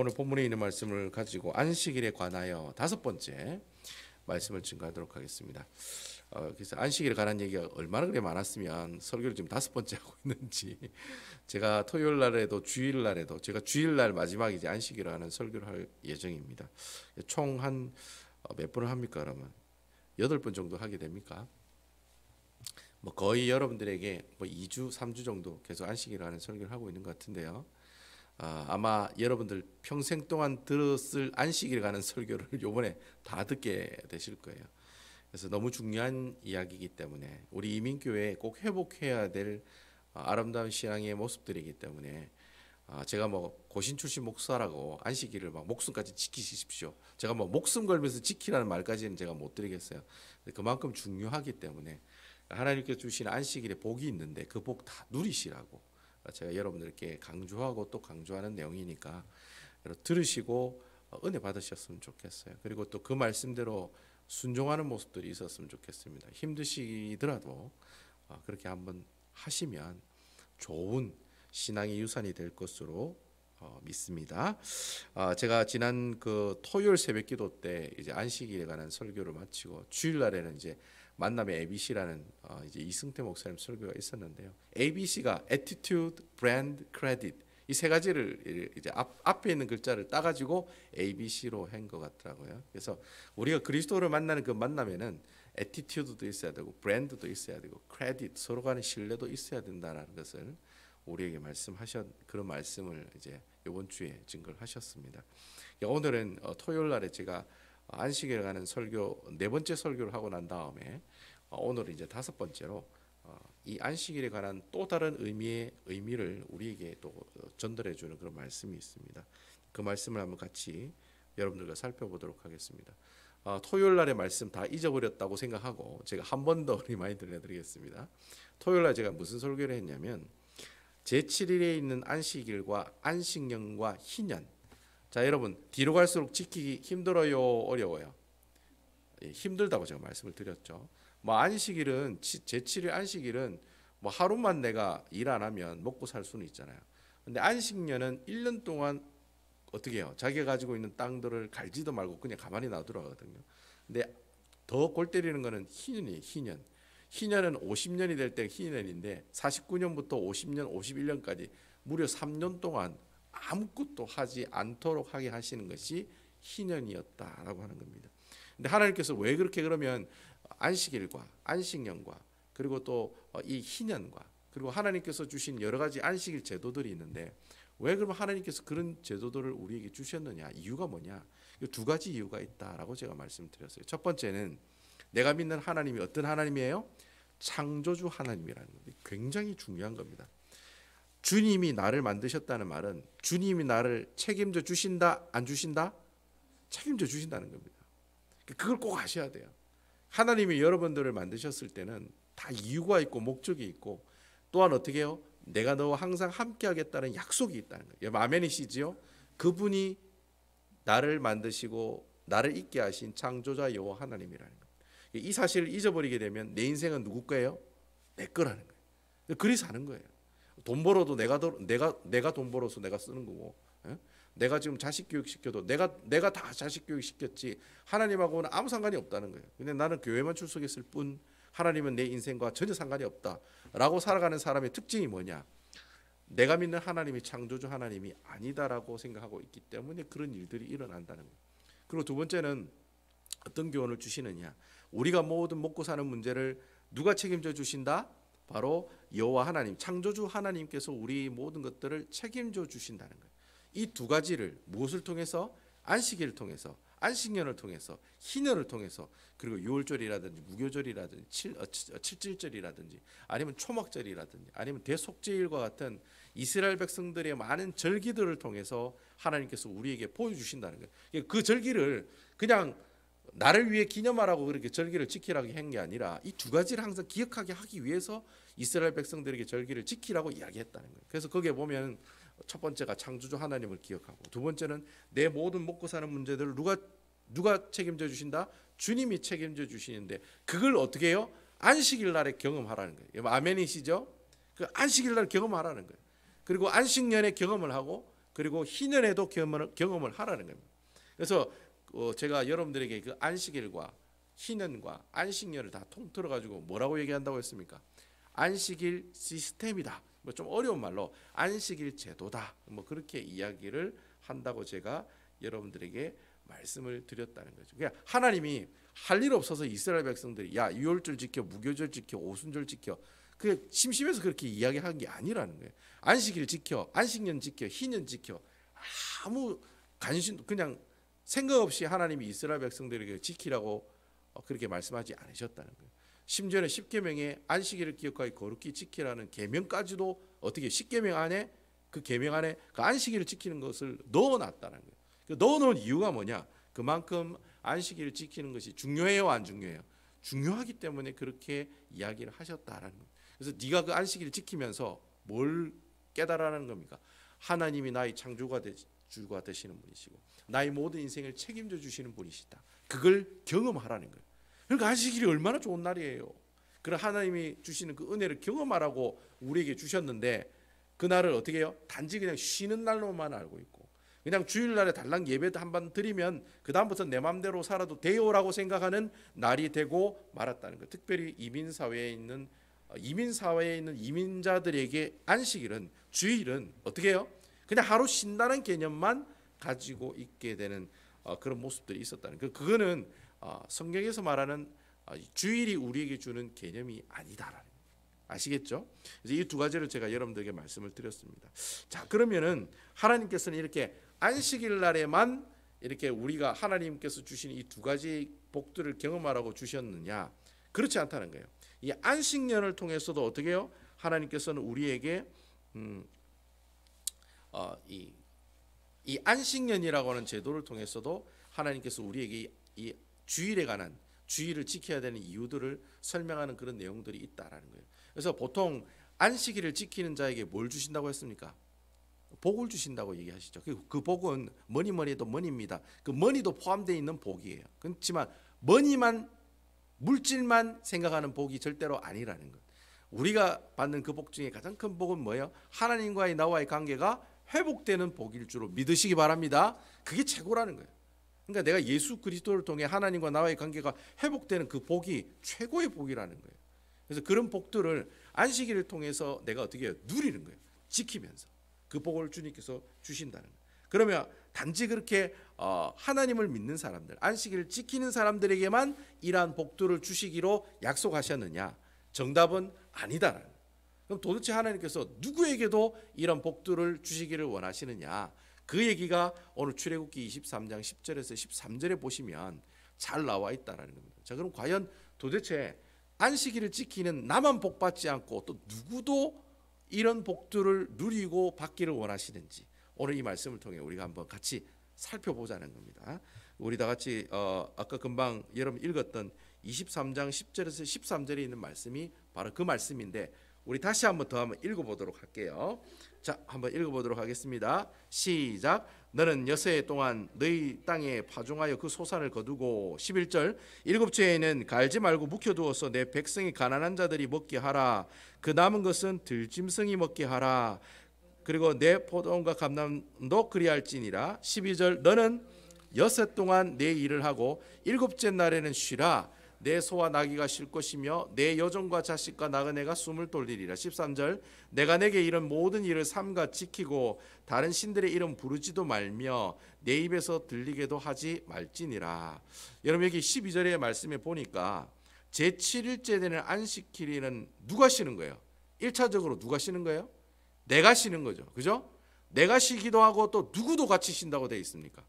오늘 본문에 있는 말씀을 가지고 안식일에 관하여 다섯 번째 말씀을 증거하도록 하겠습니다. 그래서 안식일에 관한 얘기가 얼마나 그래 많았으면 설교를 지금 다섯 번째 하고 있는지, 제가 토요일 날에도 주일 날에도 제가 주일 날 마지막이지 안식일을 하는 설교를 할 예정입니다. 총 한 몇 번을 합니까? 그러면 8번 정도 하게 됩니까? 뭐 거의 여러분들에게 뭐 2주, 3주 정도 계속 안식일을 하는 설교를 하고 있는 것 같은데요. 아마 여러분들 평생 동안 들었을 안식일에 관한 설교를 이번에 다 듣게 되실 거예요. 그래서 너무 중요한 이야기이기 때문에 우리 이민교회에 꼭 회복해야 될 아름다운 신앙의 모습들이기 때문에 제가 뭐 고신 출신 목사라고 안식일을 막 목숨까지 지키십시오, 제가 뭐 목숨 걸면서 지키라는 말까지는 제가 못 드리겠어요. 그만큼 중요하기 때문에 하나님께서 주신 안식일에 복이 있는데 그 복 다 누리시라고 제가 여러분들께 강조하고 또 강조하는 내용이니까 여러분 들으시고 은혜 받으셨으면 좋겠어요. 그리고 또 그 말씀대로 순종하는 모습들이 있었으면 좋겠습니다. 힘드시더라도 그렇게 한번 하시면 좋은 신앙의 유산이 될 것으로 믿습니다. 제가 지난 그 토요일 새벽기도 때 이제 안식일에 관한 설교를 마치고 주일 날에는 이제 만남의 ABC라는 이제 이승태 목사님 설교가 있었는데요. ABC가 Attitude, Brand, Credit, 이 세 가지를 이제 앞에 있는 글자를 따가지고 ABC로 한 것 같더라고요. 그래서 우리가 그리스도를 만나는 그 만남에는 Attitude도 있어야 되고, 브랜드도 있어야 되고, 크레딧, 서로 간의 신뢰도 있어야 된다는 것을 우리에게 그런 말씀을 이제 이번 주에 증거를 하셨습니다. 오늘은 토요일 날에 제가 안식일에 관한 설교 네 번째 설교를 하고 난 다음에 오늘은 이제 다섯 번째로 이 안식일에 관한 또 다른 의미를 우리에게 또 전달해 주는 그런 말씀이 있습니다. 그 말씀을 한번 같이 여러분들과 살펴보도록 하겠습니다. 토요일 날의 말씀 다 잊어버렸다고 생각하고 제가 한 번 더 리마인드를 해드리겠습니다. 토요일 날 제가 무슨 설교를 했냐면 제7일에 있는 안식일과 안식년과 희년. 자, 여러분 뒤로 갈수록 지키기 힘들어요, 어려워요? 힘들다고 제가 말씀을 드렸죠. 뭐 안식일은 제7일 안식일은 뭐 하루만 내가 일 안 하면 먹고 살 수는 있잖아요. 근데 안식년은 1년 동안 어떻게 해요? 자기가 가지고 있는 땅들을 갈지도 말고 그냥 가만히 놔두라거든요. 근데 더 골 때리는 거는 희년이에요. 희년은 50년이 될 때 희년인데 49년부터 50년, 51년까지 무려 3년 동안 아무것도 하지 않도록 하게 하시는 것이 희년이었다라고 하는 겁니다. 근데 하나님께서 왜 그렇게 그러면 안식일과 안식년과 그리고 또 이 희년과 그리고 하나님께서 주신 여러 가지 안식일 제도들이 있는데 왜 그러면 하나님께서 그런 제도들을 우리에게 주셨느냐? 이유가 뭐냐? 두 가지 이유가 있다라고 제가 말씀드렸어요. 첫 번째는 내가 믿는 하나님이 어떤 하나님이에요? 창조주 하나님이라는 겁니다. 굉장히 중요한 겁니다. 주님이 나를 만드셨다는 말은 주님이 나를 책임져 주신다, 안 주신다? 책임져 주신다는 겁니다. 그걸 꼭 아셔야 돼요. 하나님이 여러분들을 만드셨을 때는 다 이유가 있고 목적이 있고 또한 어떻게 해요? 내가 너와 항상 함께 하겠다는 약속이 있다는 거예요. 아멘이시지요? 그분이 나를 만드시고 나를 있게 하신 창조자 여호와 하나님이라는 거예요. 이 사실을 잊어버리게 되면 내 인생은 누구 거예요? 내 거라는 거예요. 그래서 사는 거예요. 돈 벌어도 내가 돈 벌어서 내가 쓰는 거고, 내가 지금 자식 교육 시켜도 내가 다 자식 교육 시켰지 하나님하고는 아무 상관이 없다는 거예요. 근데 나는 교회만 출석했을 뿐 하나님은 내 인생과 전혀 상관이 없다라고 살아가는 사람의 특징이 뭐냐? 내가 믿는 하나님이 창조주 하나님이 아니다라고 생각하고 있기 때문에 그런 일들이 일어난다는 거예요. 그리고 두 번째는 어떤 교훈을 주시느냐? 우리가 모든 먹고 사는 문제를 누가 책임져 주신다? 바로 여호와 하나님, 창조주 하나님께서 우리 모든 것들을 책임져 주신다는 거예요. 이 두 가지를 무엇을 통해서? 안식일을 통해서, 안식년을 통해서, 희년을 통해서, 그리고 유월절이라든지 무교절이라든지 칠칠절이라든지 아니면 초막절이라든지 아니면 대속죄일과 같은 이스라엘 백성들의 많은 절기들을 통해서 하나님께서 우리에게 보여주신다는 거예요. 그 절기를 그냥 나를 위해 기념하라고 그렇게 절기를 지키라고 한 게 아니라 이 두 가지를 항상 기억하게 하기 위해서 이스라엘 백성들에게 절기를 지키라고 이야기했다는 거예요. 그래서 거기에 보면 첫 번째가 창조주 하나님을 기억하고, 두 번째는 내 모든 먹고 사는 문제들을 누가 책임져 주신다? 주님이 책임져 주시는데 그걸 어떻게 해요? 안식일 날에 경험하라는 거예요. 아멘이시죠? 그 안식일 날 경험하라는 거예요. 그리고 안식년에 경험을 하고 그리고 희년에도 경험을 하라는 겁니다. 그래서 제가 여러분들에게 그 안식일과 희년과 안식년을 다 통틀어 가지고 뭐라고 얘기한다고 했습니까? 안식일 시스템이다. 뭐 좀 어려운 말로 안식일 제도다. 뭐 그렇게 이야기를 한다고 제가 여러분들에게 말씀을 드렸다는 거죠. 그러니까 하나님이 할 일 없어서 이스라엘 백성들이 야 유월절 지켜, 무교절 지켜, 오순절 지켜, 그 심심해서 그렇게 이야기한 게 아니라는 거예요. 안식일 지켜, 안식년 지켜, 희년 지켜, 아무 관심 그냥 생각 없이 하나님이 이스라엘 백성들에게 지키라고 그렇게 말씀하지 않으셨다는 거예요. 심지어는 십계명에 안식일을 기억하여 거룩히 지키라는 계명까지도 어떻게 십계명 안에 그 계명 안에 그 안식일을 지키는 것을 넣어놨다는 거예요. 그 넣어놓은 이유가 뭐냐? 그만큼 안식일을 지키는 것이 중요해요, 안 중요해요? 중요하기 때문에 그렇게 이야기를 하셨다라는 거예요. 그래서 네가 그 안식일을 지키면서 뭘 깨달아라는 겁니까? 하나님이 나의 창조가 주가 되시는 분이시고 나의 모든 인생을 책임져 주시는 분이시다. 그걸 경험하라는 거예요. 그러니까 안식일이 얼마나 좋은 날이에요. 그런 하나님이 주시는 그 은혜를 경험하라고 우리에게 주셨는데 그날을 어떻게 해요? 단지 그냥 쉬는 날로만 알고 있고 그냥 주일날에 달랑 예배도 한번 드리면 그 다음부터 내 마음대로 살아도 돼요라고 생각하는 날이 되고 말았다는 것. 특별히 이민 사회에 있는 이민자들에게 안식일은 주일은 어떻게 해요? 그냥 하루 쉰다는 개념만 가지고 있게 되는 그런 모습들이 있었다는 거. 그거는 성경에서 말하는 주일이 우리에게 주는 개념이 아니다라는 거. 아시겠죠? 그래서 이 두 가지를 제가 여러분들에게 말씀을 드렸습니다. 자, 그러면은 하나님께서는 이렇게 안식일 날에만 이렇게 우리가 하나님께서 주신 이 두 가지 복들을 경험하라고 주셨느냐? 그렇지 않다는 거예요. 이 안식년을 통해서도 어떻게 해요? 하나님께서는 우리에게 이 안식년이라고 하는 제도를 통해서도 하나님께서 우리에게 이 주일에 관한 주일을 지켜야 되는 이유들을 설명하는 그런 내용들이 있다라는 거예요. 그래서 보통 안식일을 지키는 자에게 뭘 주신다고 했습니까? 복을 주신다고 얘기하시죠. 그 복은 뭐니 해도 머니입니다. 그 머니도 포함되어 있는 복이에요. 그렇지만 머니만 물질만 생각하는 복이 절대로 아니라는 것. 우리가 받는 그 복 중에 가장 큰 복은 뭐예요? 하나님과의 나와의 관계가 회복되는 복일 줄로 믿으시기 바랍니다. 그게 최고라는 거예요. 그러니까 내가 예수 그리스도를 통해 하나님과 나와의 관계가 회복되는 그 복이 최고의 복이라는 거예요. 그래서 그런 복들을 안식일을 통해서 내가 어떻게 해요? 누리는 거예요. 지키면서 그 복을 주님께서 주신다는 거예요. 그러면 단지 그렇게 하나님을 믿는 사람들, 안식일을 지키는 사람들에게만 이러한 복들을 주시기로 약속하셨느냐? 정답은 아니다라는 거예요. 그럼 도대체 하나님께서 누구에게도 이런 복들을 주시기를 원하시느냐? 그 얘기가 오늘 출애굽기 23장 10절에서 13절에 보시면 잘 나와 있다라는 겁니다. 자, 그럼 과연 도대체 안식일을 지키는 나만 복 받지 않고 또 누구도 이런 복들을 누리고 받기를 원하시는지 오늘 이 말씀을 통해 우리가 한번 같이 살펴보자는 겁니다. 우리 다 같이 아까 금방 여러분 읽었던 23장 10절에서 13절에 있는 말씀이 바로 그 말씀인데 우리 다시 한번 더 한번 읽어보도록 할게요. 자, 한번 읽어보도록 하겠습니다. 시작. 너는 여세 동안 너희 땅에 파종하여 그 소산을 거두고 11절 일곱째 해에는 갈지 말고 묵혀두어서 내 백성이 가난한 자들이 먹게 하라. 그 남은 것은 들짐승이 먹게 하라. 그리고 내 포도원과 감람도 그리할지니라. 12절 너는 여세 동안 내 일을 하고 일곱째 날에는 쉬라. 내 소와 나귀가 쉴 것이며 내 여종과 자식과 나그네가 숨을 돌리리라. 13절 내가 내게 이런 모든 일을 삼가 지키고 다른 신들의 이름 부르지도 말며 내 입에서 들리게도 하지 말지니라. 여러분 여기 12절의 말씀에 보니까 제7일째 되는 안식일에는 누가 쉬는 거예요? 1차적으로 누가 쉬는 거예요? 내가 쉬는 거죠. 그죠? 내가 쉬기도 하고 또 누구도 같이 쉰다고 되어 있습니까?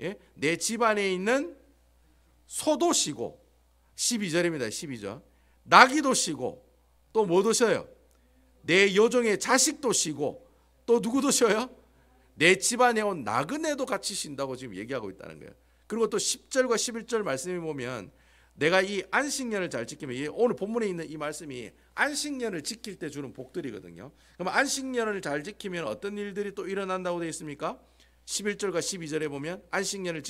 예? 내 집안에 있는 소도 쉬고 12절입니다. 12절 나귀도 쉬고 또 뭐도 쉬어요? 내 여종의 자식도 쉬고 또 누구도 쉬어요? 내 집안에 온 나그네도 같이 쉰다고 지금 얘기하고 있다는 거예요. 그리고 또 10절과 11절 말씀에 보면 내가 이 안식년을 잘 지키면 오늘 본문에 있는 이 말씀이 안식년을 지킬 때 주는 복들이거든요. 그럼 안식년을 잘 지키면 어떤 일들이 또 일어난다고 되어 있습니까? 11절과 12절에 보면 안식년을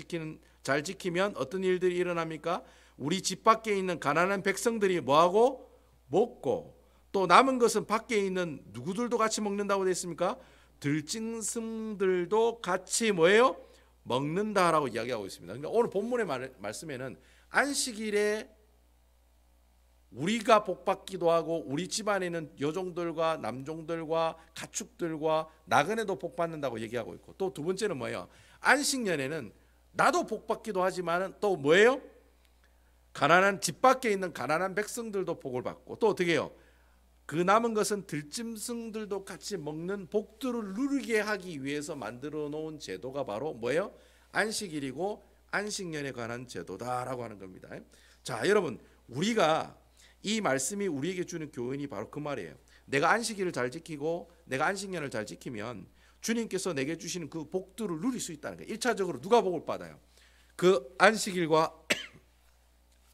잘 지키면 어떤 일들이 일어납니까? 우리 집 밖에 있는 가난한 백성들이 뭐하고? 먹고 또 남은 것은 밖에 있는 누구들도 같이 먹는다고 되어 있습니까? 들짐승들도 같이 뭐예요? 먹는다라고 이야기하고 있습니다. 그러니까 오늘 본문의 말씀에는 안식일에 우리가 복받기도 하고 우리 집안에 있는 여종들과 남종들과 가축들과 나그네도 복받는다고 얘기하고 있고, 또 두 번째는 뭐예요? 안식년에는 나도 복받기도 하지만 또 뭐예요? 가난한 집 밖에 있는 가난한 백성들도 복을 받고, 또 어떻게 해요? 그 남은 것은 들짐승들도 같이 먹는 복들을 누리게 하기 위해서 만들어 놓은 제도가 바로 뭐예요? 안식일이고 안식년에 관한 제도다라고 하는 겁니다. 자, 여러분, 우리가 이 말씀이 우리에게 주는 교훈이 바로 그 말이에요. 내가 안식일을 잘 지키고 내가 안식년을 잘 지키면 주님께서 내게 주시는 그 복들을 누릴 수 있다는 거예요. 1차적으로 누가 복을 받아요? 그 안식일과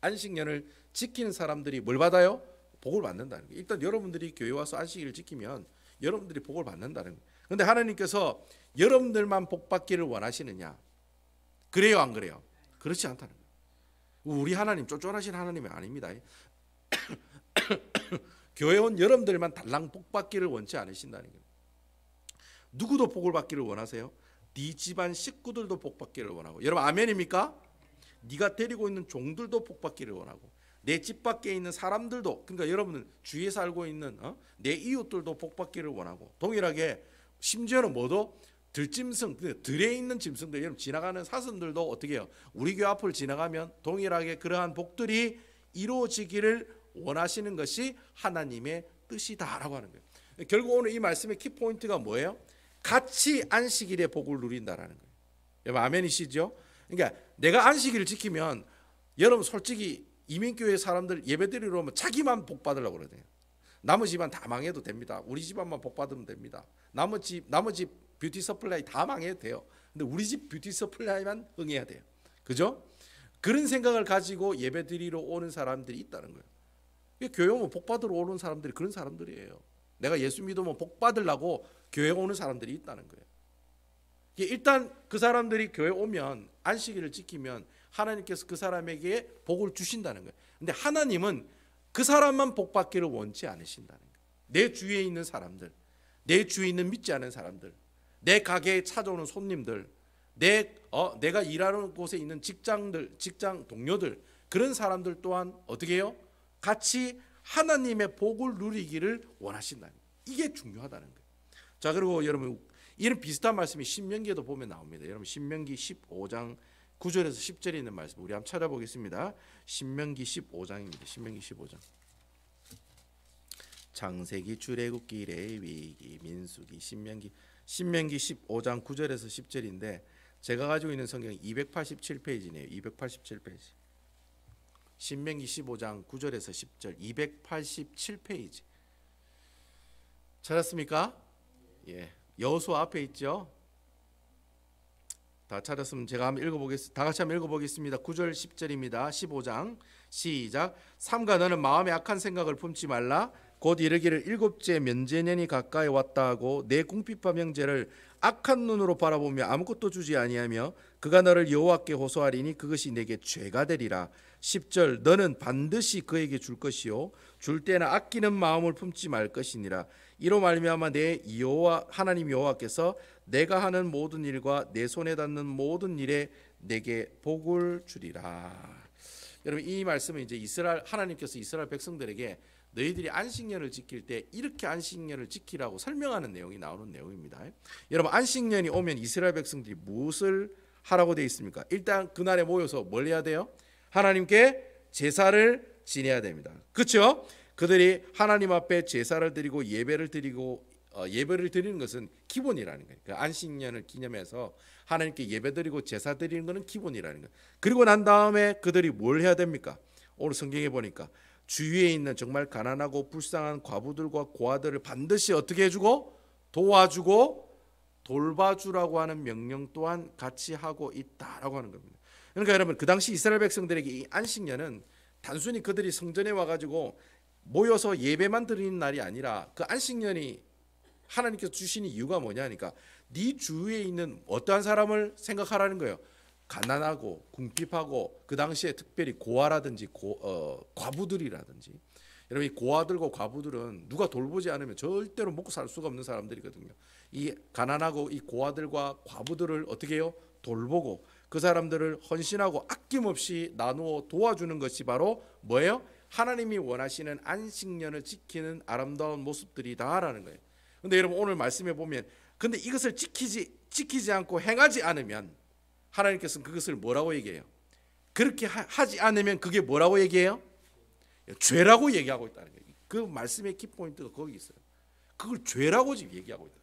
안식년을 지키는 사람들이 뭘 받아요? 복을 받는다는 거예요. 일단 여러분들이 교회 와서 안식일을 지키면 여러분들이 복을 받는다는 거예요. 그런데 하나님께서 여러분들만 복 받기를 원하시느냐? 그래요, 안 그래요? 그렇지 않다는 거예요. 우리 하나님 쫄쫄하신 하나님이 아닙니다. 교회 온 여러분들만 달랑 복 받기를 원치 않으신다는 거예요. 누구도 복을 받기를 원하세요? 네 집안 식구들도 복 받기를 원하고, 여러분 아멘입니까? 네가 데리고 있는 종들도 복 받기를 원하고, 내 집 밖에 있는 사람들도, 그러니까 여러분은 주위에 살고 있는 내 이웃들도 복 받기를 원하고, 동일하게 심지어는 뭐도 들짐승, 들에 있는 짐승들, 여러분 지나가는 사슴들도 어떻게 해요? 우리 교회 앞을 지나가면 동일하게 그러한 복들이 이루어지기를 원하시는 것이 하나님의 뜻이다라고 하는 거예요. 결국 오늘 이 말씀의 키포인트가 뭐예요? 같이 안식일의 복을 누린다라는 거예요. 여러분 아멘이시죠? 그러니까 내가 안식일을 지키면, 여러분 솔직히 이민교회 사람들 예배드리러 오면 자기만 복 받으려고 그러대요. 나머지 집안 다 망해도 됩니다. 우리 집안만 복 받으면 됩니다. 나머지 뷰티 서플라이 다 망해도 돼요. 근데 우리 집 뷰티 서플라이만 응해야 돼요. 그죠? 그런 생각을 가지고 예배드리러 오는 사람들이 있다는 거예요. 교회 오면 복 받으러 오는 사람들이 그런 사람들이에요. 내가 예수 믿으면 복 받으려고 교회 오는 사람들이 있다는 거예요. 일단 그 사람들이 교회 오면 안식일을 지키면 하나님께서 그 사람에게 복을 주신다는 거예요. 근데 하나님은 그 사람만 복 받기를 원치 않으신다는 거예요. 내 주위에 있는 사람들, 내 주위에 있는 믿지 않은 사람들, 내 가게에 찾아오는 손님들, 내가 일하는 곳에 있는 직장 동료들, 그런 사람들 또한 어떻게 해요? 같이 하나님의 복을 누리기를 원하신다는 거예요. 이게 중요하다는 거예요. 자, 그리고 여러분 이런 비슷한 말씀이 신명기에도 보면 나옵니다. 여러분 신명기 15장 9절에서 10절에 있는 말씀 우리 한번 찾아보겠습니다. 신명기 15장입니다. 신명기 15장. 창세기, 출애굽기, 레위기, 민수기, 신명기 15장 9절에서 10절인데 제가 가지고 있는 성경이 287페이지네요. 287페이지. 신명기 15장 9절에서 10절 287페이지. 찾았습니까? 예. 여호수아 앞에 있죠. 다 찾았으면 제가 한번 읽어보겠습니다. 다 같이 한번 읽어보겠습니다. 9절 10절입니다. 15장 시작. 삼가 너는 마음에 악한 생각을 품지 말라. 곧 이르기를 일곱째 면제년이 가까이 왔다 하고 내 궁핍한 형제를 악한 눈으로 바라보며 아무것도 주지 아니하며 그가 너를 여호와께 호소하리니 그것이 내게 죄가 되리라. 10절 너는 반드시 그에게 줄 것이요 줄 때는 아끼는 마음을 품지 말 것이니라. 이로 말미암아 내 여호와 하나님 여호와께서 내가 하는 모든 일과 내 손에 닿는 모든 일에 내게 복을 주리라. 여러분 이 말씀은 이제 하나님께서 이스라엘 백성들에게 너희들이 안식년을 지킬 때 이렇게 안식년을 지키라고 설명하는 내용이 나오는 내용입니다. 여러분 안식년이 오면 이스라엘 백성들이 무엇을 하라고 되어 있습니까? 일단 그날에 모여서 뭘 해야 돼요? 하나님께 제사를 지내야 됩니다. 그렇죠? 그들이 하나님 앞에 제사를 드리고 예배를 드리는 것은 기본이라는 거예요. 그 안식년을 기념해서 하나님께 예배드리고 제사 드리는 것은 기본이라는 거예요. 그리고 난 다음에 그들이 뭘 해야 됩니까? 오늘 성경에 보니까 주위에 있는 정말 가난하고 불쌍한 과부들과 고아들을 반드시 어떻게 해주고 도와주고 돌봐주라고 하는 명령 또한 같이 하고 있다라고 하는 겁니다. 그러니까 여러분 그 당시 이스라엘 백성들에게 이 안식년은 단순히 그들이 성전에 와가지고 모여서 예배만 드리는 날이 아니라 그 안식년이 하나님께서 주신 이유가 뭐냐니까 네 주위에 있는 어떠한 사람을 생각하라는 거예요. 가난하고 궁핍하고 그 당시에 특별히 고아라든지 과부들이라든지 여러분 이 고아들과 과부들은 누가 돌보지 않으면 절대로 먹고 살 수가 없는 사람들이거든요. 이 가난하고 이 고아들과 과부들을 어떻게 해요? 돌보고 그 사람들을 헌신하고 아낌없이 나누어 도와주는 것이 바로 뭐예요? 하나님이 원하시는 안식년을 지키는 아름다운 모습들이다라는 거예요. 근데 여러분 오늘 말씀해 보면 근데 이것을 지키지 않고 행하지 않으면 하나님께서는 그것을 뭐라고 얘기해요? 그렇게 하지 않으면 그게 뭐라고 얘기해요? 죄라고 얘기하고 있다는 거예요. 그 말씀의 키포인트가 거기 있어요. 그걸 죄라고 지금 얘기하고 있다.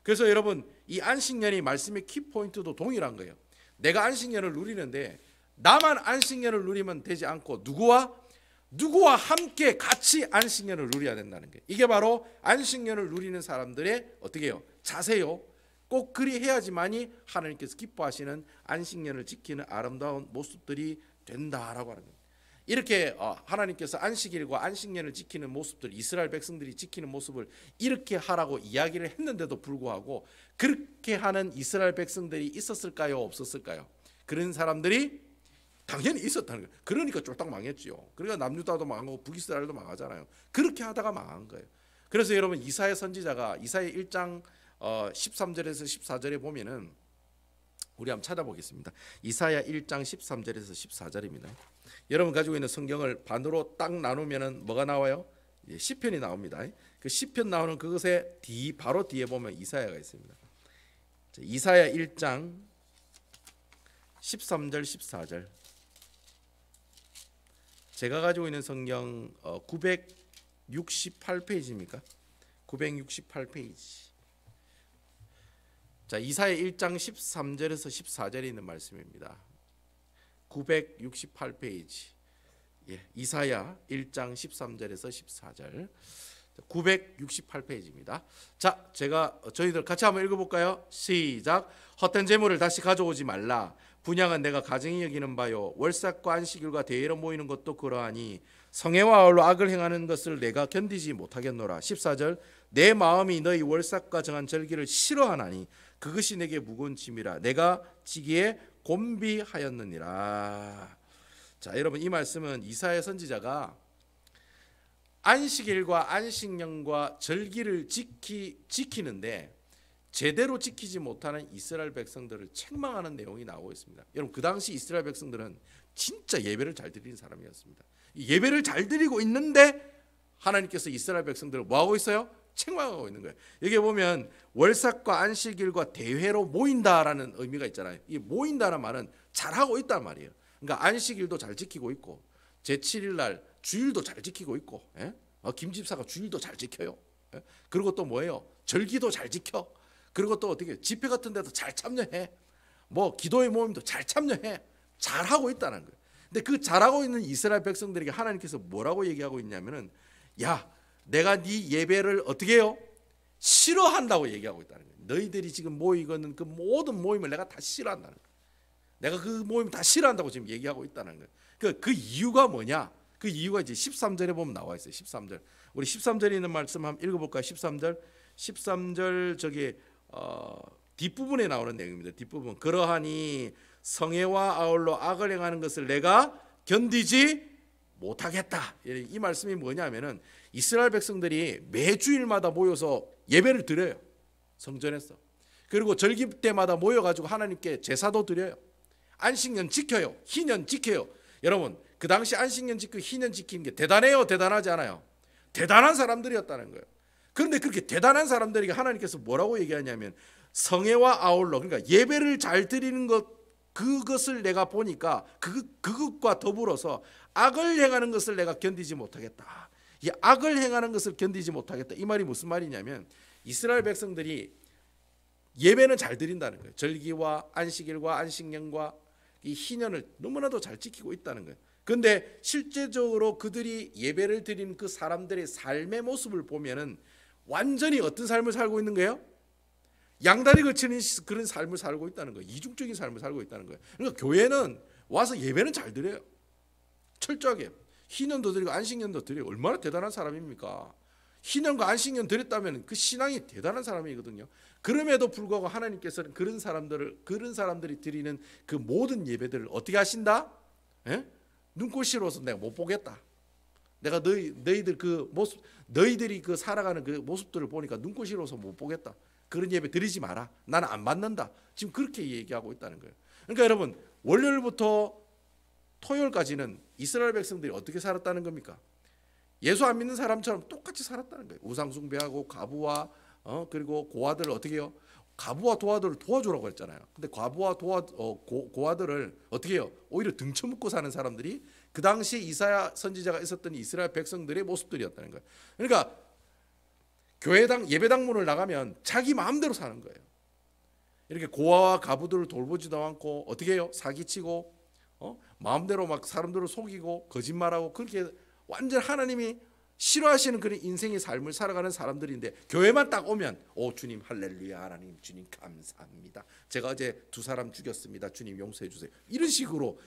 그래서 여러분 이 안식년이 말씀의 키포인트도 동일한 거예요. 내가 안식년을 누리는데 나만 안식년을 누리면 되지 않고 누구와 함께 같이 안식년을 누려야 된다는 거예요. 이게 바로 안식년을 누리는 사람들의 어떻게 해요? 자세요. 꼭 그리 해야지만이 하나님께서 기뻐하시는 안식년을 지키는 아름다운 모습들이 된다라고 하는 거예요. 이렇게 하나님께서 안식일과 안식년을 지키는 모습들, 이스라엘 백성들이 지키는 모습을 이렇게 하라고 이야기를 했는데도 불구하고 그렇게 하는 이스라엘 백성들이 있었을까요? 없었을까요? 그런 사람들이 당연히 있었다는 거예요. 그러니까 쫄딱 망했지요. 그러니까 남유다도 망하고 북이스라엘도 망하잖아요. 그렇게 하다가 망한 거예요. 그래서 여러분 이사야 선지자가 이사야 1장 13절에서 14절에 보면은 우리 한번 찾아보겠습니다. 이사야 1장 13절에서 14절입니다. 여러분 가지고 있는 성경을 반으로 딱 나누면은 뭐가 나와요? 시편이 나옵니다. 그 시편 나오는 그것의 바로 뒤에 보면 이사야가 있습니다. 이사야 1장 13절 14절. 제가 가지고 있는 성경 968페이지입니까? 968페이지. 자, 이사야 1장 13절에서 14절에 있는 말씀입니다. 968페이지. 이사야 1장 13절에서 14절. 968페이지입니다. 자, 저희들 같이 한번 읽어볼까요? 시작. 헛된 재물을 다시 가져오지 말라. 분향은 내가 가증히 여기는 바요. 월삭과 안식일과 대회로 모이는 것도 그러하니 성애와 아울러 악을 행하는 것을 내가 견디지 못하겠노라. 14절. 내 마음이 너희 월삭과 정한 절기를 싫어하나니 그것이 내게 무거운 짐이라. 내가 지기에 곤비하였느니라. 자, 여러분 이 말씀은 이사야 선지자가 안식일과 안식년과 절기를 지키는데 제대로 지키지 못하는 이스라엘 백성들을 책망하는 내용이 나오고 있습니다. 여러분 그 당시 이스라엘 백성들은 진짜 예배를 잘 드리는 사람이었습니다. 예배를 잘 드리고 있는데 하나님께서 이스라엘 백성들을 뭐하고 있어요? 책망하고 있는 거예요. 여기 보면 월삭과 안식일과 대회로 모인다라는 의미가 있잖아요. 이 모인다는 말은 잘하고 있단 말이에요. 그러니까 안식일도 잘 지키고 있고 제7일 날 주일도 잘 지키고 있고 김 집사가 주일도 잘 지켜요. 그리고 또 뭐예요? 절기도 잘 지켜. 그리고 또 어떻게 집회 같은 데도 잘 참여해. 뭐 기도의 모임도 잘 참여해. 잘하고 있다는 거예요. 근데 그 잘하고 있는 이스라엘 백성들에게 하나님께서 뭐라고 얘기하고 있냐면은 야, 내가 네 예배를 어떻게 해요? 싫어한다고 얘기하고 있다는 거예요. 너희들이 지금 모이는 그 모든 모임을 내가 다 싫어한다는 거예요. 내가 그 모임 다 싫어한다고 지금 얘기하고 있다는 거예요. 그 이유가 뭐냐? 그 이유가 이제 13절에 보면 나와 있어요. 13절. 우리 13절에 있는 말씀 한번 읽어볼까요? 13절 저기 뒷부분에 나오는 내용입니다. 뒷부분. 그러하니 성애와 아울러 악을 행하는 것을 내가 견디지 못하겠다. 이 말씀이 뭐냐면은 이스라엘 백성들이 매주일마다 모여서 예배를 드려요. 성전에서. 그리고 절기 때마다 모여가지고 하나님께 제사도 드려요. 안식년 지켜요. 희년 지켜요. 여러분 그 당시 안식년 지키고 희년 지키는 게 대단해요? 대단하지 않아요? 대단한 사람들이었다는 거예요. 그런데 그렇게 대단한 사람들에게 하나님께서 뭐라고 얘기하냐면 성애와 아울러, 그러니까 예배를 잘 드리는 그것을 내가 보니까 그것과 더불어서 악을 행하는 것을 내가 견디지 못하겠다. 이 악을 행하는 것을 견디지 못하겠다. 이 말이 무슨 말이냐면 이스라엘 백성들이 예배는 잘 드린다는 거예요. 절기와 안식일과 안식년과 이 희년을 너무나도 잘 지키고 있다는 거예요. 그런데 실제적으로 그들이 예배를 드리는 그 사람들의 삶의 모습을 보면은 완전히 어떤 삶을 살고 있는 거예요? 양다리 걸치는 그런 삶을 살고 있다는 거예요. 이중적인 삶을 살고 있다는 거예요. 그러니까 교회는 와서 예배는 잘 드려요. 철저하게. 희년도 드리고 안식년도 드리고 얼마나 대단한 사람입니까? 희년과 안식년 드렸다면 그 신앙이 대단한 사람이거든요. 그럼에도 불구하고 하나님께서는 그런 사람들이 드리는 그 모든 예배들을 어떻게 하신다? 눈꼴시로서 내가 못 보겠다. 내가 너희들 그 모습, 너희들이 그 살아가는 그 모습들을 보니까 눈꽃이로서 못 보겠다. 그런 예배 드리지 마라. 나는 안 받는다. 지금 그렇게 얘기하고 있다는 거예요. 그러니까 여러분, 월요일부터 토요일까지는 이스라엘 백성들이 어떻게 살았다는 겁니까? 예수 안 믿는 사람처럼 똑같이 살았다는 거예요. 우상 숭배하고 과부와 그리고 고아들을 어떻게 해요? 과부와 도화들을 도와주라고 그랬잖아요. 근데 과부와 고아들을 어떻게 해요? 오히려 등쳐먹고 사는 사람들이 그 당시 이사야 선지자가 있었던 이스라엘 백성들의 모습들이었다는 거예요. 그러니까 교회당 예배당 문을 나가면 자기 마음대로 사는 거예요. 이렇게 고아와 과부들을 돌보지도 않고 어떻게 해요? 사기치고 마음대로 막 사람들을 속이고 거짓말하고 그렇게 완전 하나님이 싫어하시는 그런 인생의 삶을 살아가는 사람들인데 교회만 딱 오면 오 주님 할렐루야 하나님 주님 감사합니다. 제가 어제 2사람 죽였습니다. 주님 용서해 주세요. 이런 식으로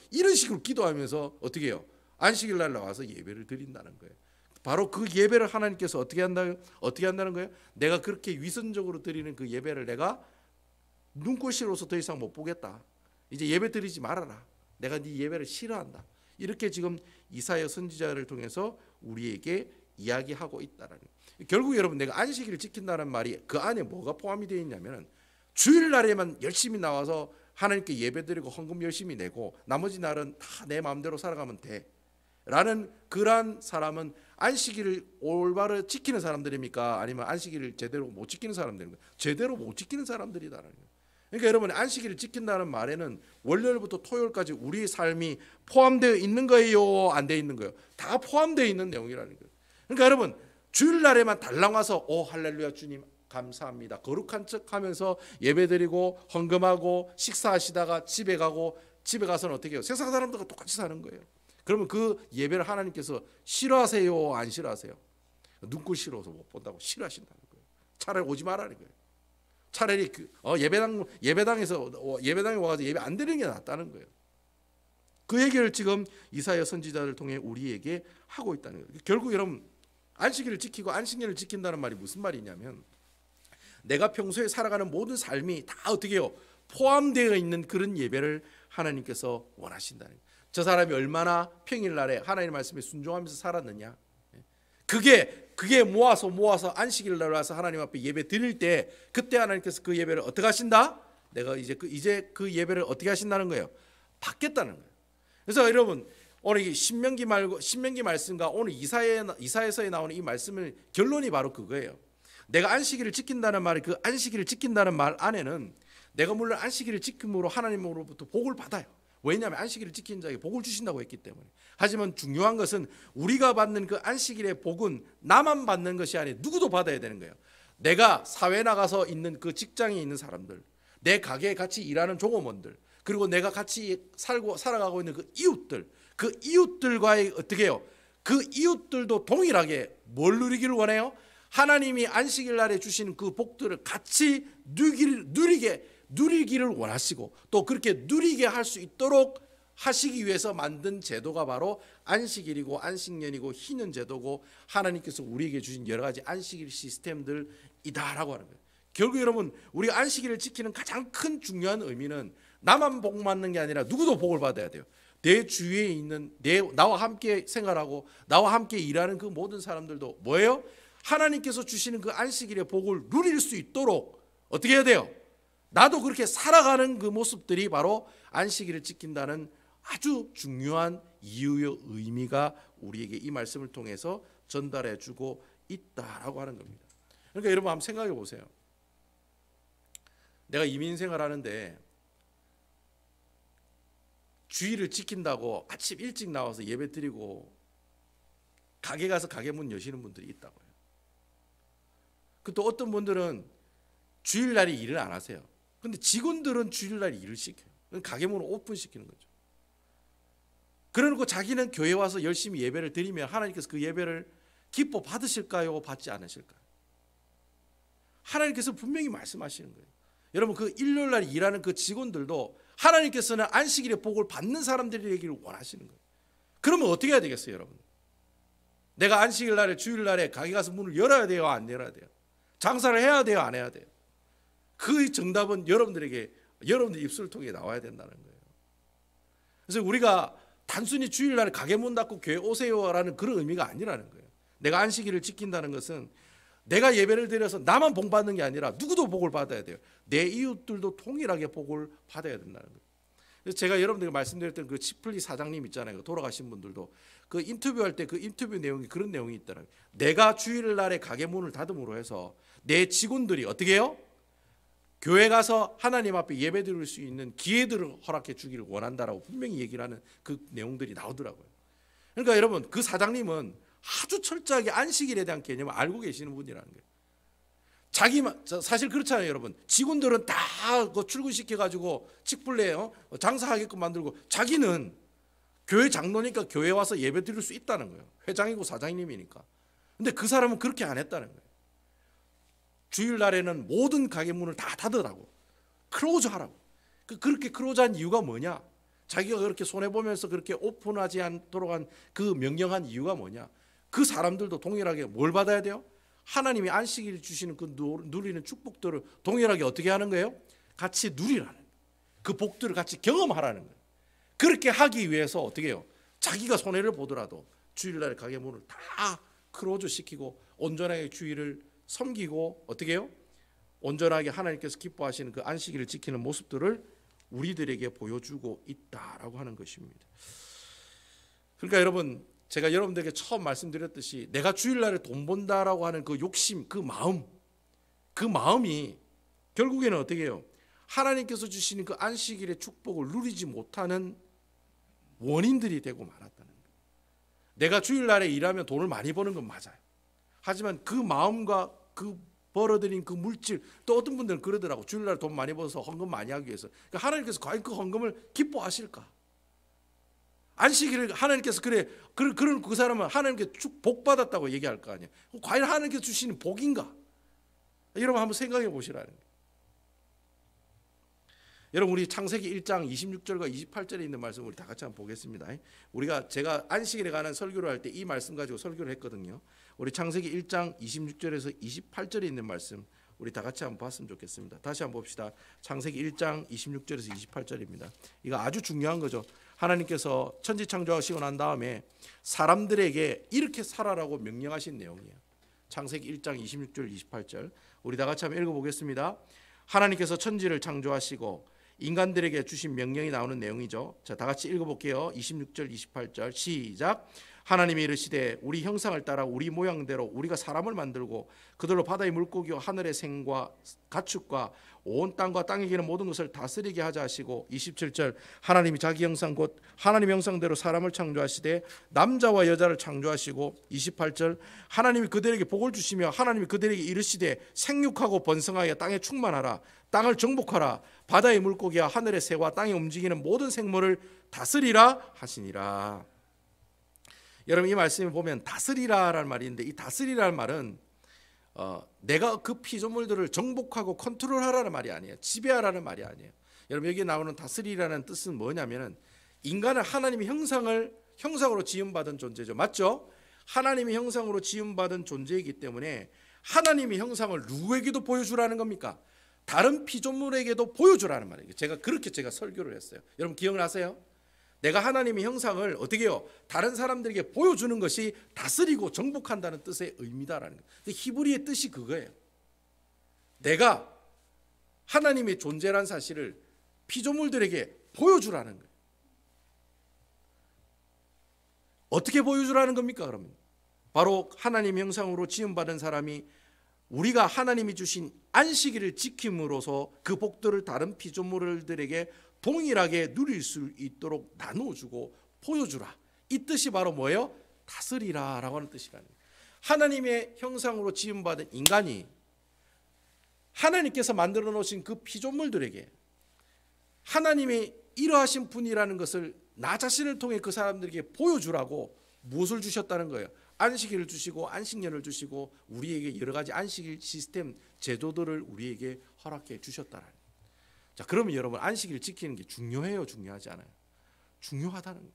기도하면서 어떻게 해요? 안식일 날 나와서 예배를 드린다는 거예요. 바로 그 예배를 하나님께서 어떻게 한다는 거예요? 내가 그렇게 위선적으로 드리는 그 예배를 내가 눈꽃이로서 더 이상 못 보겠다. 이제 예배 드리지 말아라. 내가 네 예배를 싫어한다. 이렇게 지금 이사야 선지자를 통해서 우리에게 이야기하고 있다라는 거예요. 결국 여러분 내가 안식일을 지킨다는 말이 그 안에 뭐가 포함이 되어 있냐면 주일날에만 열심히 나와서 하나님께 예배드리고 헌금 열심히 내고 나머지 날은 다 내 마음대로 살아가면 돼 라는 그러한 사람은 안식일을 올바로 지키는 사람들입니까? 아니면 안식일을 제대로 못 지키는 사람들입니까? 제대로 못 지키는 사람들이다라는 거예요. 그러니까 여러분 안식일을 지킨다는 말에는 월요일부터 토요일까지 우리의 삶이 포함되어 있는 거예요? 안 되어 있는 거예요? 다 포함되어 있는 내용이라는 거예요. 그러니까 여러분 주일날에만 달랑 와서 오 할렐루야 주님 감사합니다. 거룩한 척하면서 예배드리고 헌금하고 식사하시다가 집에 가서는 어떻게 해요? 세상 사람들과 똑같이 사는 거예요. 그러면 그 예배를 하나님께서 싫어하세요? 안 싫어하세요? 눈꽃이로서 못 본다고 싫어하신다는 거예요. 차라리 오지 말라는 거예요. 차라리 예배당에 와가지고 예배 안 드리는 게 낫다는 거예요. 그 얘기를 지금 이사야 선지자를 통해 우리에게 하고 있다는 거예요. 결국 여러분 안식일을 지키고 안식년을 지킨다는 말이 무슨 말이냐면 내가 평소에 살아가는 모든 삶이 다 어떻게 해요? 포함되어 있는 그런 예배를 하나님께서 원하신다는 거예요. 저 사람이 얼마나 평일날에 하나님의 말씀에 순종하면서 살았느냐. 그게 모아서 안식일날 와서 하나님 앞에 예배 드릴 때 그때 하나님께서 그 예배를 어떻게 하신다? 내가 이제 그 예배를 어떻게 하신다는 거예요? 받겠다는 거예요. 그래서 여러분 오늘 이 신명기 말씀과 오늘 이사야서에 나오는 이 말씀의 결론이 바로 그거예요. 내가 안식일을 지킨다는 말이 그 안식일을 지킨다는 말 안에는 내가 물론 안식일을 지킴으로 하나님으로부터 복을 받아요. 왜냐하면 안식일을 지키는 자에게 복을 주신다고 했기 때문에. 하지만 중요한 것은 우리가 받는 그 안식일의 복은 나만 받는 것이 아니라 누구도 받아야 되는 거예요. 내가 사회 나가서 있는 그 직장에 있는 사람들, 내 가게에 같이 일하는 종업원들, 그리고 내가 같이 살아가고 있는 그 이웃들과의 어떻게 해요? 그 이웃들도 동일하게 뭘 누리기를 원해요? 하나님이 안식일 날에 주시는 그 복들을 같이 누리기를 원하시고 또 그렇게 누리게 할 수 있도록 하시기 위해서 만든 제도가 바로 안식일이고 안식년이고 희년 제도고 하나님께서 우리에게 주신 여러 가지 안식일 시스템들이다라고 하는 거예요. 결국 여러분 우리가 안식일을 지키는 가장 큰 중요한 의미는 나만 복 받는 게 아니라 누구도 복을 받아야 돼요. 내 주위에 있는 나와 함께 생활하고 나와 함께 일하는 그 모든 사람들도 뭐예요? 하나님께서 주시는 그 안식일의 복을 누릴 수 있도록 어떻게 해야 돼요? 나도 그렇게 살아가는 그 모습들이 바로 안식일을 지킨다는 아주 중요한 이유의 의미가 우리에게 이 말씀을 통해서 전달해 주고 있다라고 하는 겁니다. 그러니까 여러분 한번 생각해 보세요. 내가 이민 생활하는데 주일을 지킨다고 아침 일찍 나와서 예배 드리고 가게 가서 가게 문 여시는 분들이 있다고요. 또 어떤 분들은 주일날에 일을 안 하세요. 근데 직원들은 주일날 일을 시켜요. 가게 문을 오픈시키는 거죠. 그러고 자기는 교회 와서 열심히 예배를 드리면 하나님께서 그 예배를 기뻐 받으실까요? 받지 않으실까요? 하나님께서 분명히 말씀하시는 거예요. 여러분 그 일요일날 일하는 그 직원들도 하나님께서는 안식일의 복을 받는 사람들이 되기를 원하시는 거예요. 그러면 어떻게 해야 되겠어요, 여러분? 내가 안식일날에 주일날에 가게 가서 문을 열어야 돼요, 안 열어야 돼요? 장사를 해야 돼요, 안 해야 돼요? 그 정답은 여러분들 입술을 통해 나와야 된다는 거예요. 그래서 우리가 단순히 주일날에 가게 문 닫고 교회 오세요라는 그런 의미가 아니라는 거예요. 내가 안식일을 지킨다는 것은 내가 예배를 드려서 나만 복 받는 게 아니라 누구도 복을 받아야 돼요. 내 이웃들도 동일하게 복을 받아야 된다는 거예요. 그래서 제가 여러분들에게 말씀드렸던 그 치플리 사장님 있잖아요. 돌아가신 분들도 그 인터뷰할 때 그 인터뷰 내용이 그런 내용이 있더라고요. 내가 주일날에 가게 문을 닫음으로 해서 내 직원들이 어떻게 해요? 교회 가서 하나님 앞에 예배 드릴 수 있는 기회들을 허락해 주기를 원한다라고 분명히 얘기를 하는 그 내용들이 나오더라고요. 그러니까 여러분, 그 사장님은 아주 철저하게 안식일에 대한 개념을 알고 계시는 분이라는 거예요. 자기만, 사실 그렇잖아요, 여러분. 직원들은 다 출근시켜가지고 직불내요, 장사하게끔 만들고, 자기는 교회 장로니까 교회 와서 예배 드릴 수 있다는 거예요. 회장이고 사장님이니까. 근데 그 사람은 그렇게 안 했다는 거예요. 주일날에는 모든 가게 문을 다 닫으라고, 클로즈 하라고. 그렇게 클로즈한 이유가 뭐냐? 자기가 그렇게 손해보면서 그렇게 오픈하지 않도록 한 그 명령한 이유가 뭐냐? 그 사람들도 동일하게 뭘 받아야 돼요? 하나님이 안식일 주시는 그 누리는 축복들을 동일하게 어떻게 하는 거예요? 같이 누리라는 거예요. 그 복들을 같이 경험하라는 거예요. 그렇게 하기 위해서 어떻게 해요? 자기가 손해를 보더라도 주일날 가게 문을 다 클로즈 시키고 온전하게 주일을 섬기고 어떻게 해요? 온전하게 하나님께서 기뻐하시는 그 안식일을 지키는 모습들을 우리들에게 보여주고 있다라고 하는 것입니다. 그러니까 여러분, 제가 여러분들에게 처음 말씀드렸듯이 내가 주일날에 돈 번다라고 하는 그 욕심, 그 마음이 결국에는 어떻게 해요? 하나님께서 주시는 그 안식일의 축복을 누리지 못하는 원인들이 되고 말았다는 거예요. 내가 주일날에 일하면 돈을 많이 버는 건 맞아요. 하지만 그 마음과 그 벌어들인 그 물질, 또 어떤 분들은 그러더라고. 주일날 돈 많이 벌어서 헌금 많이 하기 위해서. 그러니까 하나님께서 과연 그 헌금을 기뻐하실까? 안식일을 하나님께서 그런 그 사람은 하나님께 복 받았다고 얘기할 거 아니에요. 과연 하나님께서 주시는 복인가? 여러분 한번 생각해 보시라는 거예요. 여러분, 우리 창세기 1장 26절과 28절에 있는 말씀 우리 다 같이 한번 보겠습니다. 제가 안식일에 관한 설교를 할 때 이 말씀 가지고 설교를 했거든요. 우리 창세기 1장 26절에서 28절에 있는 말씀 우리 다 같이 한번 봤으면 좋겠습니다. 다시 한번 봅시다. 창세기 1장 26절에서 28절입니다. 이거 아주 중요한 거죠. 하나님께서 천지 창조하시고 난 다음에 사람들에게 이렇게 살아라고 명령하신 내용이에요. 창세기 1장 26절 28절 우리 다 같이 한번 읽어보겠습니다. 하나님께서 천지를 창조하시고 인간들에게 주신 명령이 나오는 내용이죠. 자, 다 같이 읽어볼게요. 26절 28절 시작. 하나님이 이르시되 우리 형상을 따라 우리 모양대로 우리가 사람을 만들고 그들로 바다의 물고기와 하늘의 생과 가축과 온 땅과 땅에 기는 모든 것을 다스리게 하자 하시고 27절 하나님이 자기 형상 곧 하나님 형상대로 사람을 창조하시되 남자와 여자를 창조하시고 28절 하나님이 그들에게 복을 주시며 하나님이 그들에게 이르시되 생육하고 번성하여 땅에 충만하라 땅을 정복하라 바다의 물고기와 하늘의 새와 땅에 움직이는 모든 생물을 다스리라 하시니라. 여러분, 이 말씀을 보면 다스리라라는 말이 있는데 이 다스리라는 말은 내가 그 피조물들을 정복하고 컨트롤하라는 말이 아니에요. 지배하라는 말이 아니에요. 여러분, 여기 나오는 다스리라는 뜻은 뭐냐면은 인간은 하나님의 형상으로 지음받은 존재죠. 맞죠? 하나님의 형상으로 지음받은 존재이기 때문에 하나님의 형상을 누구에게도 보여주라는 겁니까? 다른 피조물에게도 보여주라는 말이에요. 제가 설교를 했어요. 여러분 기억나세요? 내가 하나님의 형상을 어떻게 해요? 다른 사람들에게 보여주는 것이 다스리고 정복한다는 뜻의 의미다라는 거예요. 히브리의 뜻이 그거예요. 내가 하나님의 존재란 사실을 피조물들에게 보여주라는 거예요. 어떻게 보여주라는 겁니까? 그러면 바로 하나님의 형상으로 지음받은 사람이 우리가 하나님이 주신 안식일을 지킴으로써 그 복들을 다른 피조물들에게 동일하게 누릴 수 있도록 나누어주고 보여주라. 이 뜻이 바로 뭐예요? 다스리라 라고 하는 뜻이라는 거예요. 하나님의 형상으로 지음받은 인간이 하나님께서 만들어 놓으신 그 피조물들에게 하나님의 이러하신 분이라는 것을 나 자신을 통해 그 사람들에게 보여주라고 무엇을 주셨다는 거예요? 안식일을 주시고 안식년을 주시고 우리에게 여러 가지 안식일 시스템 제도들을 우리에게 허락해 주셨다는 거예요. 자, 그러면 여러분 안식일을 지키는 게 중요해요? 중요하지 않아요? 중요하다는 거예요.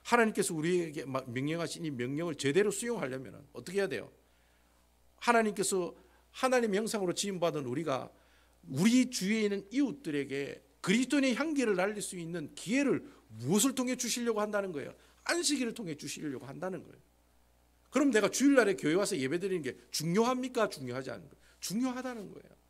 하나님께서 우리에게 명령하신 이 명령을 제대로 수용하려면 어떻게 해야 돼요? 하나님께서 하나님의 형상으로 지음받은 우리가 우리 주위에 있는 이웃들에게 그리스도인의 향기를 날릴 수 있는 기회를 무엇을 통해 주시려고 한다는 거예요? 안식일을 통해 주시려고 한다는 거예요. 그럼 내가 주일날에 교회 와서 예배드리는 게 중요합니까? 중요하지 않은 거예요. 중요하다는 거예요.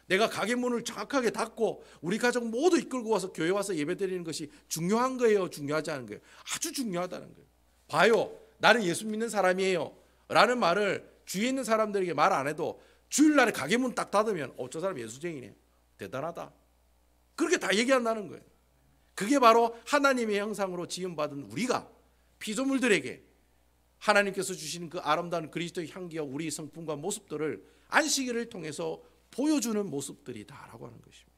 내가 가게 문을 정확하게 닫고 우리 가족 모두 이끌고 와서 교회 와서 예배드리는 것이 중요한 거예요? 중요하지 않은 거예요? 아주 중요하다는 거예요. 봐요, 나는 예수 믿는 사람이에요 라는 말을 주위에 있는 사람들에게 말 안 해도 주일날에 가게 문 딱 닫으면 저 사람 예수쟁이네, 대단하다, 그렇게 다 얘기한다는 거예요. 그게 바로 하나님의 형상으로 지음받은 우리가 피조물들에게 하나님께서 주시는 그 아름다운 그리스도의 향기와 우리 성품과 모습들을 안식일을 통해서 보여주는 모습들이다라고 하는 것입니다.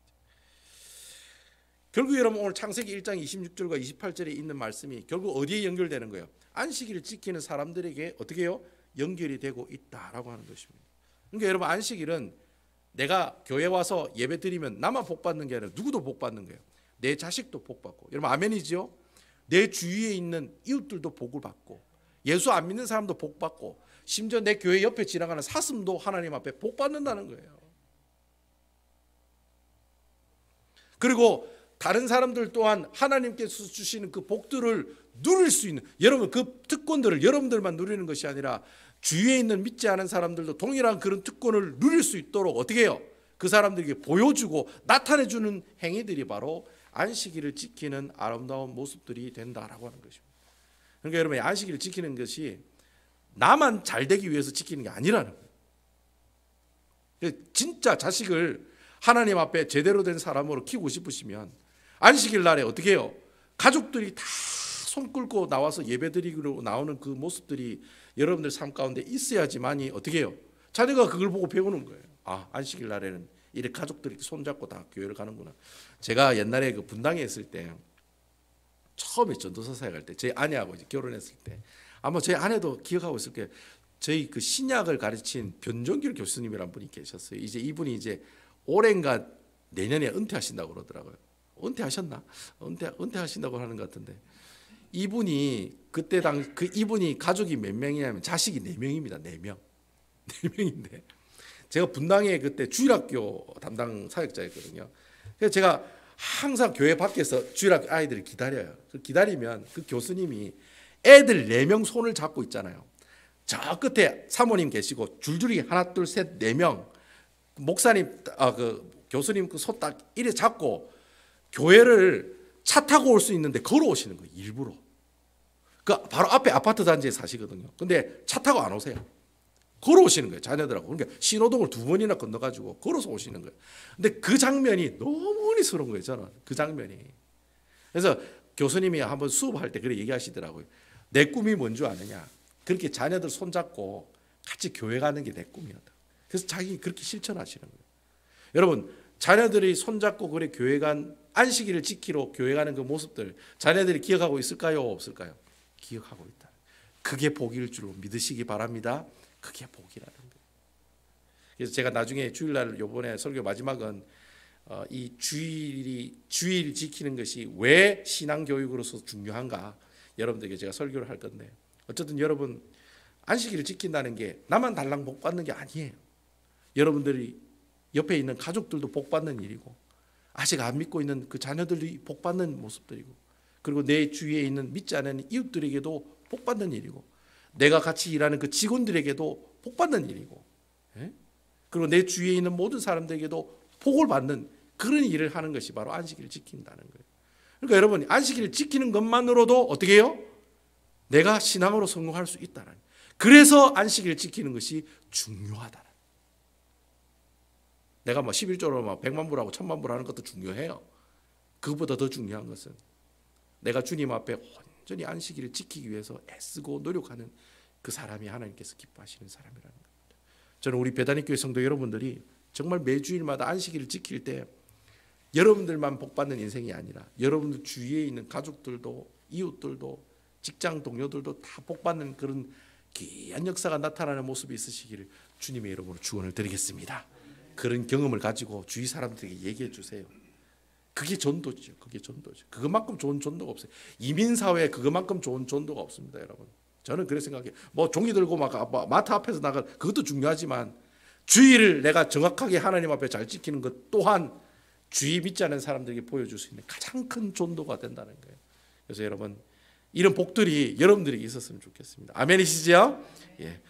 결국 여러분 오늘 창세기 1장 26절과 28절에 있는 말씀이 결국 어디에 연결되는 거예요? 안식일을 지키는 사람들에게 어떻게 해요? 연결이 되고 있다라고 하는 것입니다. 그러니까 여러분 안식일은 내가 교회 와서 예배 드리면 나만 복 받는 게 아니라 누구도 복 받는 거예요. 내 자식도 복 받고, 여러분 아멘이지요? 내 주위에 있는 이웃들도 복을 받고, 예수 안 믿는 사람도 복 받고, 심지어 내 교회 옆에 지나가는 사슴도 하나님 앞에 복 받는다는 거예요. 그리고 다른 사람들 또한 하나님께서 주시는 그 복들을 누릴 수 있는, 여러분 그 특권들을 여러분들만 누리는 것이 아니라 주위에 있는 믿지 않은 사람들도 동일한 그런 특권을 누릴 수 있도록 어떻게 해요? 그 사람들에게 보여주고 나타내주는 행위들이 바로 안식일을 지키는 아름다운 모습들이 된다라고 하는 것입니다. 그러니까 여러분 안식일을 지키는 것이 나만 잘 되기 위해서 지키는 게 아니라는 거예요. 진짜 자식을 하나님 앞에 제대로 된 사람으로 키우고 싶으시면 안식일 날에 어떻게 해요? 가족들이 다 손 끌고 나와서 예배드리고 나오는 그 모습들이 여러분들 삶 가운데 있어야지만이 어떻게 해요? 자녀가 그걸 보고 배우는 거예요. 아, 안식일 날에는 이렇게 가족들이 손잡고 다 교회를 가는구나. 제가 옛날에 그 분당에 있을 때 처음에 전도사사에 갈 때 제 아내하고 이제 결혼했을 때 아마 제 아내도 기억하고 있을 거예요. 저희 그 신약을 가르친 변종길 교수님이란 분이 계셨어요. 이제 이분이 이제 올해인가 내년에 은퇴하신다고 그러더라고요. 은퇴하셨나? 은퇴하신다고 하는 것 같은데 이분이 그때 이분이 가족이 몇 명이냐면 자식이 4명입니다. 4명. 4명인데 제가 분당에 그때 주일학교 담당 사역자였거든요. 그래서 제가 항상 교회 밖에서 주일학교 아이들을 기다려요. 기다리면 그 교수님이 애들 4명 손을 잡고 있잖아요. 저 끝에 사모님 계시고 줄줄이 하나 둘 셋 4명 목사님 그 교수님 그 손 딱 이래 잡고 교회를 차 타고 올 수 있는데 걸어오시는 거예요. 일부러. 그 바로 앞에 아파트 단지에 사시거든요. 근데 차 타고 안 오세요. 걸어오시는 거예요. 자녀들하고. 그러니까 신호등을 2번이나 건너가지고 걸어서 오시는 거예요. 근데 그 장면이 너무 은혜스러운 거예요. 저는 그 장면이. 그래서 교수님이 한번 수업할 때 그렇게 얘기하시더라고요. 내 꿈이 뭔 줄 아느냐. 그렇게 자녀들 손잡고 같이 교회 가는 게 내 꿈이었다. 그래서 자기 그렇게 실천하시는 거예요. 여러분 자녀들이 손잡고 그래 교회 간 안식일을 지키러 교회 가는 그 모습들 자녀들이 기억하고 있을까요? 없을까요? 기억하고 있다. 그게 복일 줄 믿으시기 바랍니다. 그게 복이라는 거예요. 그래서 제가 나중에 주일날 이번에 설교 마지막은 이 주일 지키는 것이 왜 신앙교육으로서 중요한가 여러분들에게 제가 설교를 할 건데 어쨌든 여러분 안식일을 지킨다는 게 나만 달랑 복 받는 게 아니에요. 여러분들이 옆에 있는 가족들도 복 받는 일이고 아직 안 믿고 있는 그 자녀들이 복 받는 모습들이고 그리고 내 주위에 있는 믿지 않는 이웃들에게도 복 받는 일이고 내가 같이 일하는 그 직원들에게도 복 받는 일이고 그리고 내 주위에 있는 모든 사람들에게도 복을 받는 그런 일을 하는 것이 바로 안식일을 지킨다는 거예요. 그러니까 여러분 안식일을 지키는 것만으로도 어떻게 해요? 내가 신앙으로 성공할 수 있다는 거예요. 그래서 안식일을 지키는 것이 중요하다. 내가 11조로 100만 불하고 1000만 불 하는 것도 중요해요. 그것보다 더 중요한 것은 내가 주님 앞에 온전히 안식일을 지키기 위해서 애쓰고 노력하는 그 사람이 하나님께서 기뻐하시는 사람이라는 겁니다. 저는 우리 배단위교회 성도 여러분들이 정말 매주일마다 안식일을 지킬 때 여러분들만 복받는 인생이 아니라 여러분들 주위에 있는 가족들도 이웃들도 직장 동료들도 다 복받는 그런 귀한 역사가 나타나는 모습이 있으시기를 주님의 이름으로 축원을 드리겠습니다. 그런 경험을 가지고 주위 사람들에게 얘기해 주세요. 그게 전도죠. 그게 전도죠. 그것만큼 좋은 전도가 없어요. 이민사회에 그것만큼 좋은 전도가 없습니다, 여러분. 저는 그렇게 생각해요. 뭐 종이 들고 막 마트 앞에서 나가 그것도 중요하지만 주의를 내가 정확하게 하나님 앞에 잘 지키는 것 또한 주의 믿지 않는 사람들에게 보여줄 수 있는 가장 큰 전도가 된다는 거예요. 그래서 여러분 이런 복들이 여러분들에게 있었으면 좋겠습니다. 아멘이시죠? 예.